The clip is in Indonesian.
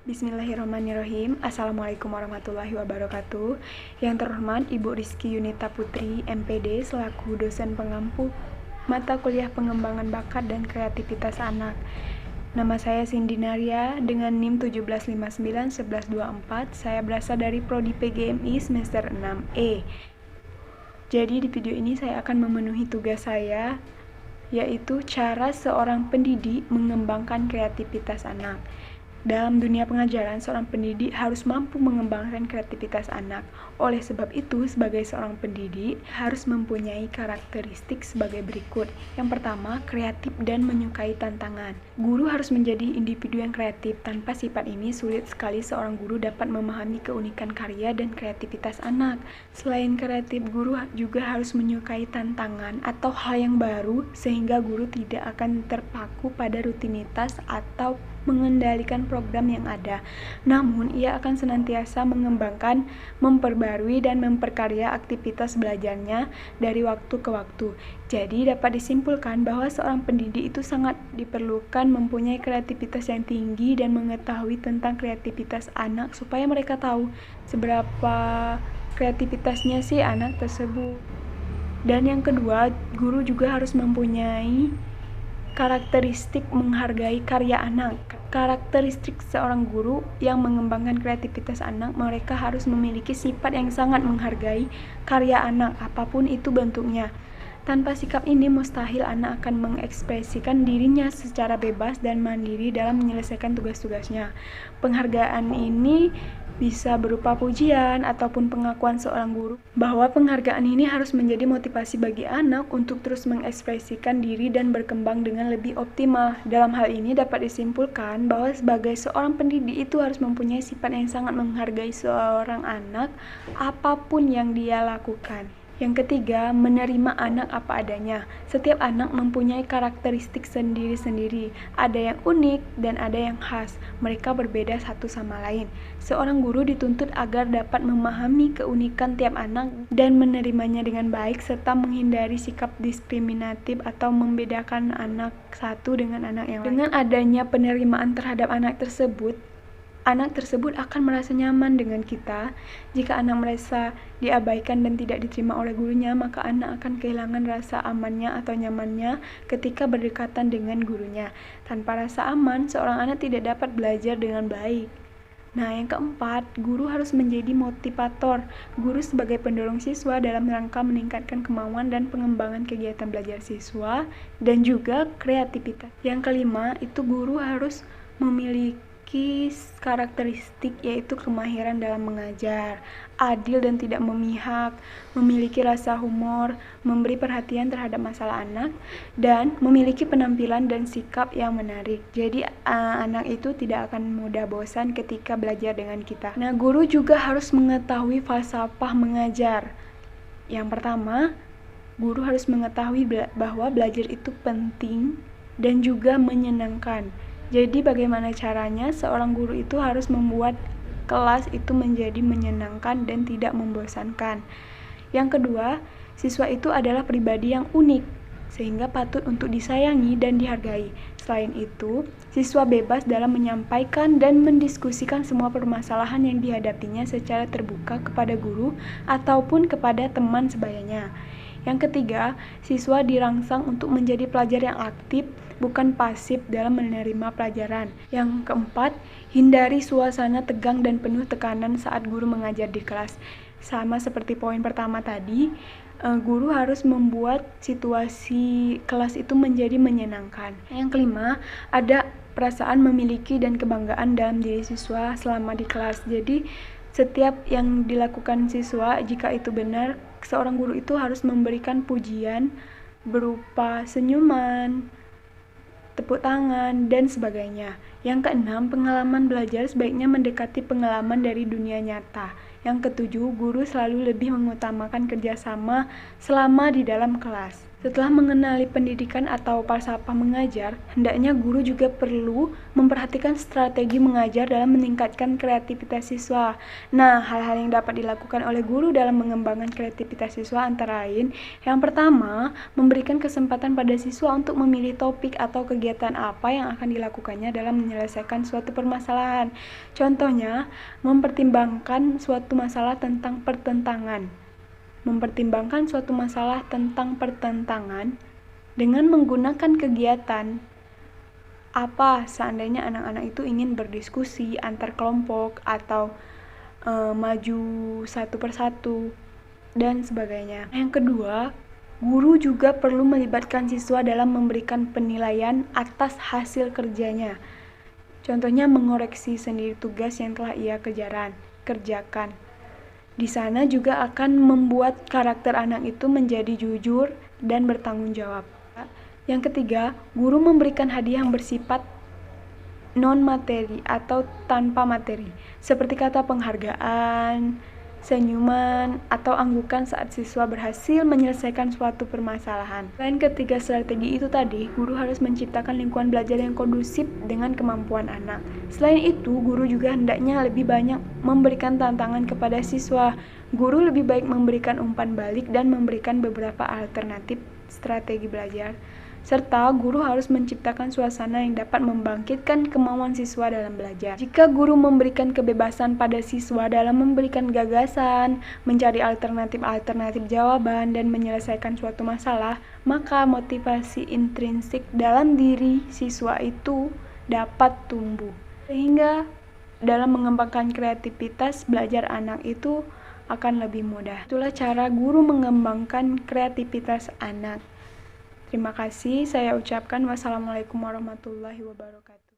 Bismillahirrahmanirrahim. Assalamualaikum warahmatullahi wabarakatuh. Yang terhormat Ibu Rizky Yunita Putri, MPD, selaku dosen pengampu mata kuliah pengembangan bakat dan kreativitas anak. Nama saya Cindy Naria dengan NIM 17591124. Saya berasal dari Prodi PGMI semester 6E. Jadi di video ini saya akan memenuhi tugas saya, yaitu cara seorang pendidik mengembangkan kreativitas anak. Dalam dunia pengajaran, seorang pendidik harus mampu mengembangkan kreativitas anak. Oleh sebab itu, sebagai seorang pendidik harus mempunyai karakteristik sebagai berikut. Yang pertama, kreatif dan menyukai tantangan. Guru harus menjadi individu yang kreatif. Tanpa sifat ini, sulit sekali seorang guru dapat memahami keunikan karya dan kreativitas anak. Selain kreatif, guru juga harus menyukai tantangan atau hal yang baru, sehingga guru tidak akan terpaku pada rutinitas atau mengendalikan program yang ada. Namun, ia akan senantiasa mengembangkan, memperbarui, dan memperkarya aktivitas belajarnya dari waktu ke waktu. Jadi, dapat disimpulkan bahwa seorang pendidik itu sangat diperlukan mempunyai kreativitas yang tinggi dan mengetahui tentang kreativitas anak supaya mereka tahu seberapa kreativitasnya si anak tersebut. Dan yang kedua, guru juga harus mempunyai karakteristik menghargai karya anak. Karakteristik seorang guru yang mengembangkan kreativitas anak, mereka harus memiliki sifat yang sangat menghargai karya anak, apapun itu bentuknya. Tanpa sikap ini, mustahil anak akan mengekspresikan dirinya secara bebas dan mandiri dalam menyelesaikan tugas-tugasnya. Penghargaan ini bisa berupa pujian ataupun pengakuan seorang guru, bahwa penghargaan ini harus menjadi motivasi bagi anak untuk terus mengekspresikan diri dan berkembang dengan lebih optimal. Dalam hal ini dapat disimpulkan bahwa sebagai seorang pendidik itu harus mempunyai sifat yang sangat menghargai seorang anak apapun yang dia lakukan. Yang ketiga, menerima anak apa adanya. Setiap anak mempunyai karakteristik sendiri-sendiri. Ada yang unik dan ada yang khas. Mereka berbeda satu sama lain. Seorang guru dituntut agar dapat memahami keunikan tiap anak dan menerimanya dengan baik, serta menghindari sikap diskriminatif atau membedakan anak satu dengan anak yang lain. Dengan adanya penerimaan terhadap anak tersebut akan merasa nyaman dengan kita. Jika anak merasa diabaikan dan tidak diterima oleh gurunya, maka anak akan kehilangan rasa amannya atau nyamannya ketika berdekatan dengan gurunya. Tanpa rasa aman, seorang anak tidak dapat belajar dengan baik. Nah, yang keempat, guru harus menjadi motivator. Guru sebagai pendorong siswa dalam rangka meningkatkan kemauan dan pengembangan kegiatan belajar siswa dan juga kreativitas. Yang kelima, itu guru harus memiliki karakteristik, yaitu kemahiran dalam mengajar, adil dan tidak memihak, memiliki rasa humor, memberi perhatian terhadap masalah anak, dan memiliki penampilan dan sikap yang menarik. Jadi anak itu tidak akan mudah bosan ketika belajar dengan kita. Nah, guru juga harus mengetahui falsafah mengajar. Yang pertama, guru harus mengetahui bahwa belajar itu penting dan juga menyenangkan. Jadi bagaimana caranya seorang guru itu harus membuat kelas itu menjadi menyenangkan dan tidak membosankan. Yang kedua, siswa itu adalah pribadi yang unik, sehingga patut untuk disayangi dan dihargai. Selain itu, siswa bebas dalam menyampaikan dan mendiskusikan semua permasalahan yang dihadapinya secara terbuka kepada guru ataupun kepada teman sebayanya. Yang ketiga, siswa dirangsang untuk menjadi pelajar yang aktif, bukan pasif dalam menerima pelajaran. Yang keempat, hindari suasana tegang dan penuh tekanan saat guru mengajar di kelas. Sama seperti poin pertama tadi, guru harus membuat situasi kelas itu menjadi menyenangkan. Yang kelima, ada perasaan memiliki dan kebanggaan dalam diri siswa selama di kelas. Jadi, setiap yang dilakukan siswa, jika itu benar, seorang guru itu harus memberikan pujian berupa senyuman, tepuk tangan, dan sebagainya. Yang keenam, pengalaman belajar sebaiknya mendekati pengalaman dari dunia nyata. Yang ketujuh, guru selalu lebih mengutamakan kerjasama selama di dalam kelas. Setelah mengenali pendidikan atau falsafah mengajar, hendaknya guru juga perlu memperhatikan strategi mengajar dalam meningkatkan kreativitas siswa. Nah, hal-hal yang dapat dilakukan oleh guru dalam mengembangkan kreativitas siswa antara lain, yang pertama, memberikan kesempatan pada siswa untuk memilih topik atau kegiatan apa yang akan dilakukannya dalam menyelesaikan suatu permasalahan. Contohnya, mempertimbangkan suatu masalah tentang pertentangan. Mempertimbangkan suatu masalah tentang pertentangan dengan menggunakan kegiatan apa seandainya anak-anak itu ingin berdiskusi antar kelompok atau maju satu persatu dan sebagainya. Yang kedua, guru juga perlu melibatkan siswa dalam memberikan penilaian atas hasil kerjanya. Contohnya mengoreksi sendiri tugas yang telah ia kerjakan. Di sana juga akan membuat karakter anak itu menjadi jujur dan bertanggung jawab. Yang ketiga, guru memberikan hadiah yang bersifat non-materi atau tanpa materi, seperti kata penghargaan, senyuman, atau anggukan saat siswa berhasil menyelesaikan suatu permasalahan. Selain ketiga strategi itu tadi, guru harus menciptakan lingkungan belajar yang kondusif dengan kemampuan anak. Selain itu, guru juga hendaknya lebih banyak memberikan tantangan kepada siswa. Guru lebih baik memberikan umpan balik dan memberikan beberapa alternatif strategi belajar. Serta guru harus menciptakan suasana yang dapat membangkitkan kemauan siswa dalam belajar. Jika guru memberikan kebebasan pada siswa dalam memberikan gagasan, mencari alternatif jawaban, dan menyelesaikan suatu masalah, maka motivasi intrinsik dalam diri siswa itu dapat tumbuh. Sehingga dalam mengembangkan kreativitas, belajar anak itu akan lebih mudah. Itulah cara guru mengembangkan kreativitas anak. Terima kasih, saya ucapkan wassalamualaikum warahmatullahi wabarakatuh.